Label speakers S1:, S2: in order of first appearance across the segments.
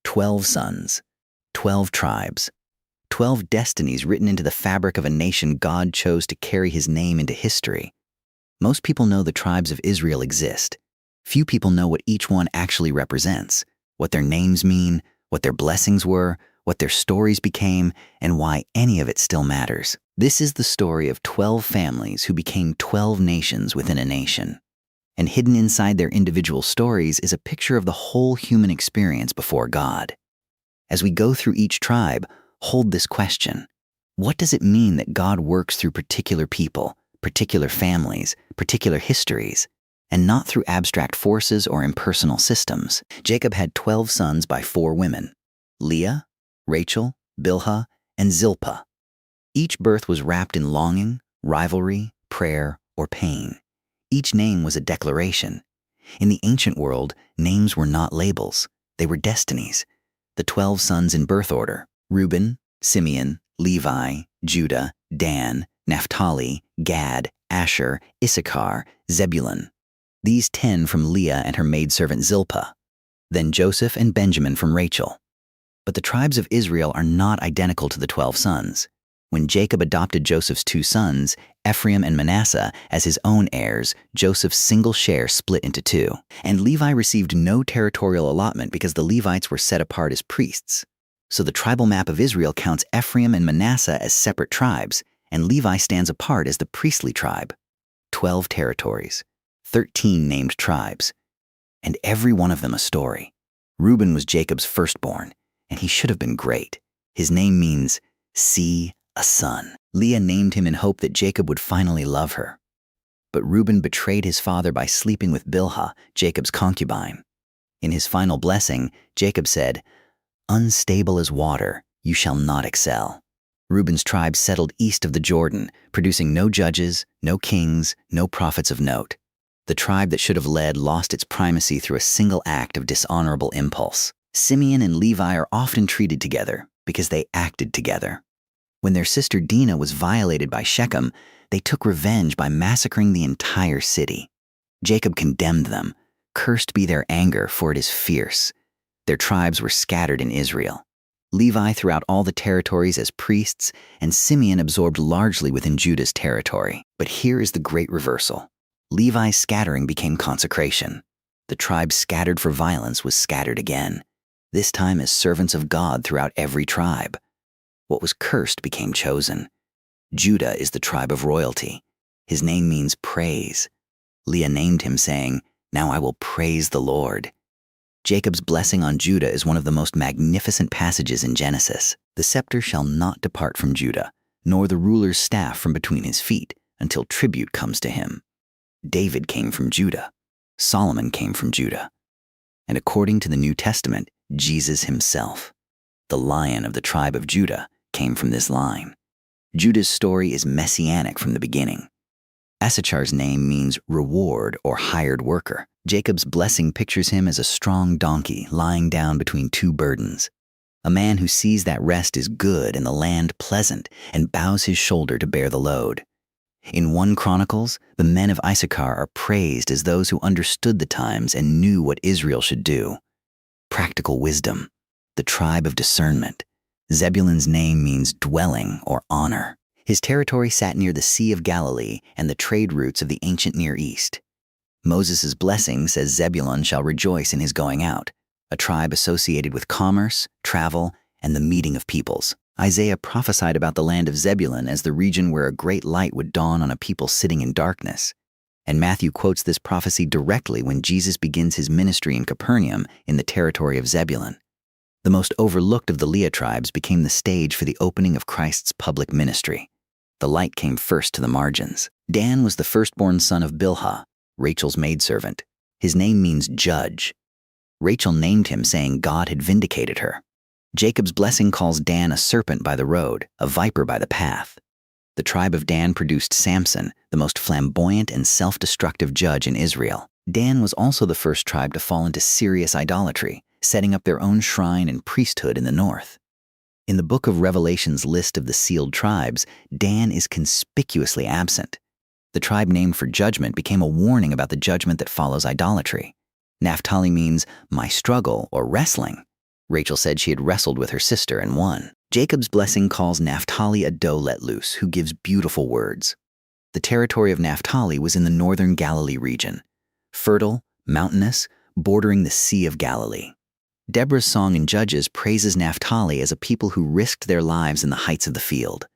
S1: 12 sons, 12 tribes, 12 destinies written into the fabric of a nation God chose to carry his name into history. Most people know the tribes of Israel exist. Few people know what each one actually represents, what their names mean, what their blessings were, what their stories became, and why any of it still matters. This is the story of 12 families who became 12 nations within a nation. And hidden inside their individual stories is a picture of the whole human experience before God. As we go through each tribe, hold this question. What does it mean that God works through particular people, particular families, particular histories, and not through abstract forces or impersonal systems? Jacob had 12 sons by 4 women: Leah, Rachel, Bilhah, and Zilpah. Each birth was wrapped in longing, rivalry, prayer, or pain. Each name was a declaration. In the ancient world, names were not labels. They were destinies. The 12 sons in birth order: Reuben, Simeon, Levi, Judah, Dan, Naphtali, Gad, Asher, Issachar, Zebulun. These 10 from Leah and her maidservant Zilpah. Then Joseph and Benjamin from Rachel. But the tribes of Israel are not identical to the 12 sons. When Jacob adopted Joseph's 2 sons, Ephraim and Manasseh, as his own heirs, Joseph's single share split into 2. And Levi received no territorial allotment because the Levites were set apart as priests. So the tribal map of Israel counts Ephraim and Manasseh as separate tribes, and Levi stands apart as the priestly tribe. 12 territories, 13 named tribes, and every one of them a story. Reuben was Jacob's firstborn, and he should have been great. His name means, "See a son." Leah named him in hope that Jacob would finally love her. But Reuben betrayed his father by sleeping with Bilhah, Jacob's concubine. In his final blessing, Jacob said, "Unstable as water, you shall not excel." Reuben's tribe settled east of the Jordan, producing no judges, no kings, no prophets of note. The tribe that should have led lost its primacy through a single act of dishonorable impulse. Simeon and Levi are often treated together because they acted together. When their sister Dinah was violated by Shechem, they took revenge by massacring the entire city. Jacob condemned them. Cursed be their anger, for it is fierce. Their tribes were scattered in Israel. Levi throughout all the territories as priests, and Simeon absorbed largely within Judah's territory. But here is the great reversal. Levi's scattering became consecration. The tribe scattered for violence was scattered again, this time as servants of God throughout every tribe. What was cursed became chosen. Judah is the tribe of royalty. His name means praise. Leah named him, saying, "Now I will praise the Lord." Jacob's blessing on Judah is one of the most magnificent passages in Genesis. The scepter shall not depart from Judah, nor the ruler's staff from between his feet, until tribute comes to him. David came from Judah. Solomon came from Judah. And according to the New Testament, Jesus himself, the Lion of the tribe of Judah, came from this line. Judah's story is messianic from the beginning. Issachar's name means reward or hired worker. Jacob's blessing pictures him as a strong donkey lying down between 2 burdens. A man who sees that rest is good and the land pleasant and bows his shoulder to bear the load. In 1 Chronicles, the men of Issachar are praised as those who understood the times and knew what Israel should do. Practical wisdom, the tribe of discernment. Zebulun's name means dwelling or honor. His territory sat near the Sea of Galilee and the trade routes of the ancient Near East. Moses' blessing says Zebulun shall rejoice in his going out, a tribe associated with commerce, travel, and the meeting of peoples. Isaiah prophesied about the land of Zebulun as the region where a great light would dawn on a people sitting in darkness. And Matthew quotes this prophecy directly when Jesus begins his ministry in Capernaum in the territory of Zebulun. The most overlooked of the Leah tribes became the stage for the opening of Christ's public ministry. The light came first to the margins. Dan was the firstborn son of Bilhah, Rachel's maidservant. His name means judge. Rachel named him, saying God had vindicated her. Jacob's blessing calls Dan a serpent by the road, a viper by the path. The tribe of Dan produced Samson, the most flamboyant and self-destructive judge in Israel. Dan was also the first tribe to fall into serious idolatry, setting up their own shrine and priesthood in the north. In the book of Revelation's list of the sealed tribes, Dan is conspicuously absent. The tribe named for judgment became a warning about the judgment that follows idolatry. Naphtali means my struggle or wrestling. Rachel said she had wrestled with her sister and won. Jacob's blessing calls Naphtali a doe let loose who gives beautiful words. The territory of Naphtali was in the northern Galilee region, fertile, mountainous, bordering the Sea of Galilee. Deborah's song in Judges praises Naphtali as a people who risked their lives in the heights of the field,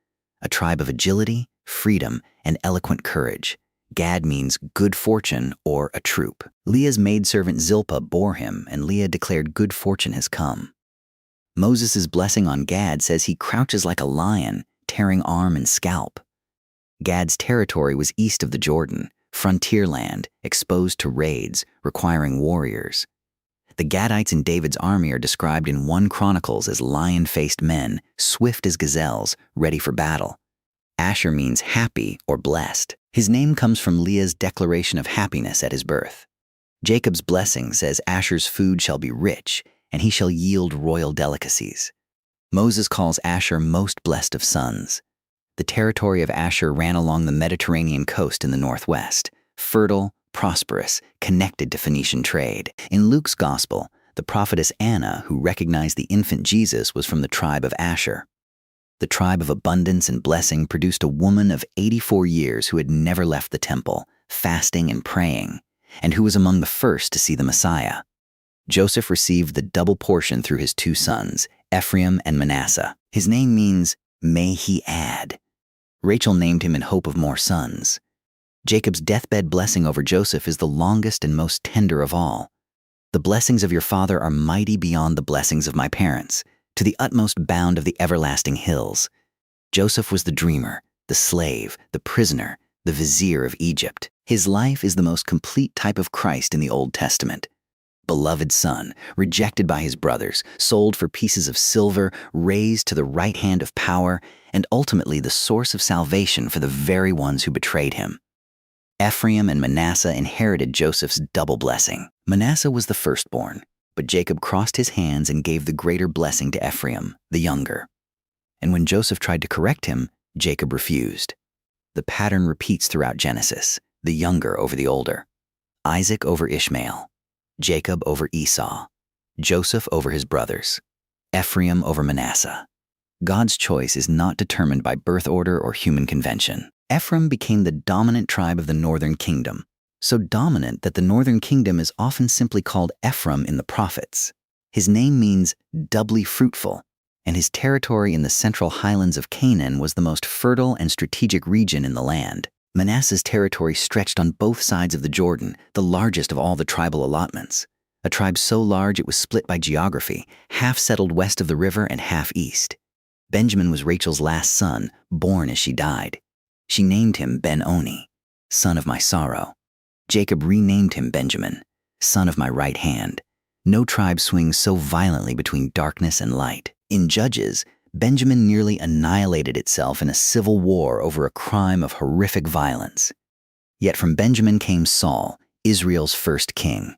S1: a tribe of agility, freedom, and eloquent courage. Gad means good fortune or a troop. Leah's maidservant Zilpah bore him, and Leah declared good fortune has come. Moses' blessing on Gad says he crouches like a lion, tearing arm and scalp. Gad's territory was east of the Jordan, frontier land, exposed to raids, requiring warriors. The Gadites in David's army are described in 1 Chronicles as lion-faced men, swift as gazelles, ready for battle. Asher means happy or blessed. His name comes from Leah's declaration of happiness at his birth. Jacob's blessing says Asher's food shall be rich, and he shall yield royal delicacies. Moses calls Asher most blessed of sons. The territory of Asher ran along the Mediterranean coast in the northwest, fertile, prosperous, connected to Phoenician trade. In Luke's gospel, the prophetess Anna, who recognized the infant Jesus, was from the tribe of Asher. The tribe of abundance and blessing produced a woman of 84 years who had never left the temple, fasting and praying, and who was among the first to see the Messiah. Joseph received the double portion through his 2 sons, Ephraim and Manasseh. His name means, "May he add." Rachel named him in hope of more sons. Jacob's deathbed blessing over Joseph is the longest and most tender of all. "The blessings of your father are mighty beyond the blessings of my parents, to the utmost bound of the everlasting hills." Joseph was the dreamer, the slave, the prisoner, the vizier of Egypt. His life is the most complete type of Christ in the Old Testament. Beloved son, rejected by his brothers, sold for pieces of silver, raised to the right hand of power, and ultimately the source of salvation for the very ones who betrayed him. Ephraim and Manasseh inherited Joseph's double blessing. Manasseh was the firstborn, but Jacob crossed his hands and gave the greater blessing to Ephraim, the younger. And when Joseph tried to correct him, Jacob refused. The pattern repeats throughout Genesis, the younger over the older. Isaac over Ishmael, Jacob over Esau, Joseph over his brothers, Ephraim over Manasseh. God's choice is not determined by birth order or human convention. Ephraim became the dominant tribe of the northern kingdom, so dominant that the northern kingdom is often simply called Ephraim in the prophets. His name means doubly fruitful, and his territory in the central highlands of Canaan was the most fertile and strategic region in the land. Manasseh's territory stretched on both sides of the Jordan, the largest of all the tribal allotments. A tribe so large it was split by geography, half settled west of the river and half east. Benjamin was Rachel's last son, born as she died. She named him Ben-Oni, son of my sorrow. Jacob renamed him Benjamin, son of my right hand. No tribe swings so violently between darkness and light. In Judges, Benjamin nearly annihilated itself in a civil war over a crime of horrific violence. Yet from Benjamin came Saul, Israel's first king.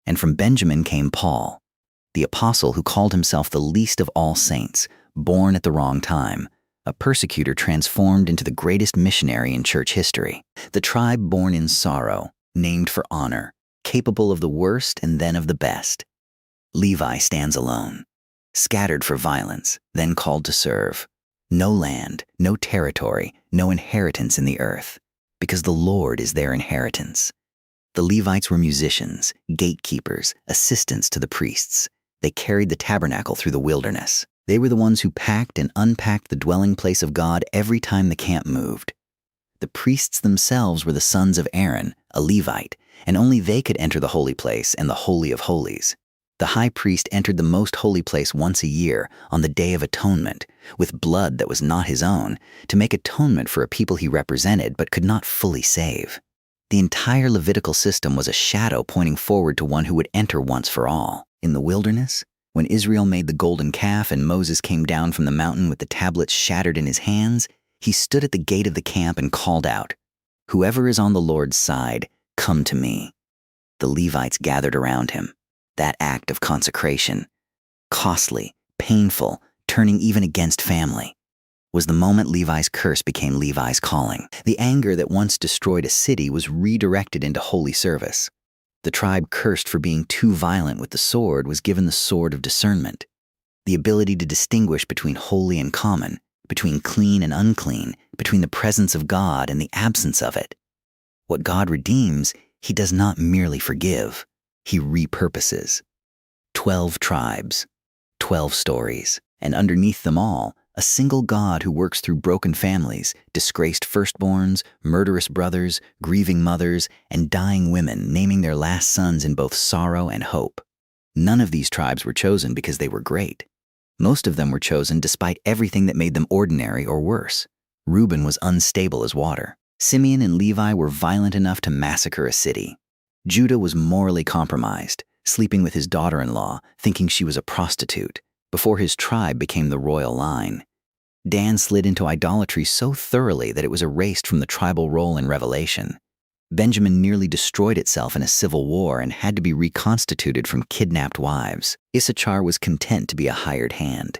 S1: And from Benjamin came Paul, the apostle who called himself the least of all saints, born at the wrong time, a persecutor transformed into the greatest missionary in church history. The tribe born in sorrow, named for honor, capable of the worst and then of the best. Levi stands alone, scattered for violence, then called to serve. No land, no territory, no inheritance in the earth, because the Lord is their inheritance. The Levites were musicians, gatekeepers, assistants to the priests. They carried the tabernacle through the wilderness. They were the ones who packed and unpacked the dwelling place of God every time the camp moved. The priests themselves were the sons of Aaron, a Levite, and only they could enter the holy place and the Holy of Holies. The high priest entered the most holy place once a year, on the Day of Atonement, with blood that was not his own, to make atonement for a people he represented but could not fully save. The entire Levitical system was a shadow pointing forward to one who would enter once for all. In the wilderness, when Israel made the golden calf and Moses came down from the mountain with the tablets shattered in his hands, he stood at the gate of the camp and called out, "Whoever is on the Lord's side, come to me." The Levites gathered around him. That act of consecration, costly, painful, turning even against family, was the moment Levi's curse became Levi's calling. The anger that once destroyed a city was redirected into holy service. The tribe cursed for being too violent with the sword was given the sword of discernment, the ability to distinguish between holy and common, between clean and unclean, between the presence of God and the absence of it. What God redeems, he does not merely forgive, he repurposes. 12 tribes, 12 stories, and underneath them all, a single God who works through broken families, disgraced firstborns, murderous brothers, grieving mothers, and dying women naming their last sons in both sorrow and hope. None of these tribes were chosen because they were great. Most of them were chosen despite everything that made them ordinary or worse. Reuben was unstable as water. Simeon and Levi were violent enough to massacre a city. Judah was morally compromised, sleeping with his daughter-in-law, thinking she was a prostitute, before his tribe became the royal line. Dan slid into idolatry so thoroughly that it was erased from the tribal roll in Revelation. Benjamin nearly destroyed itself in a civil war and had to be reconstituted from kidnapped wives. Issachar was content to be a hired hand.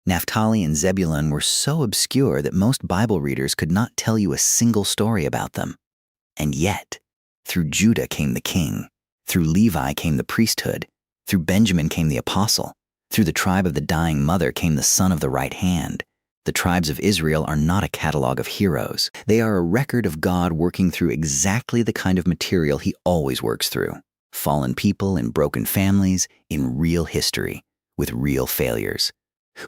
S1: Naphtali and Zebulun were so obscure that most Bible readers could not tell you a single story about them. And yet, through Judah came the king, through Levi came the priesthood, through Benjamin came the apostle, through the tribe of the dying mother came the son of the right hand. The tribes of Israel are not a catalog of heroes. They are a record of God working through exactly the kind of material he always works through. Fallen people in broken families, in real history, with real failures,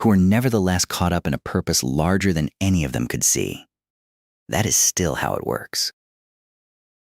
S1: who are nevertheless caught up in a purpose larger than any of them could see. That is still how it works.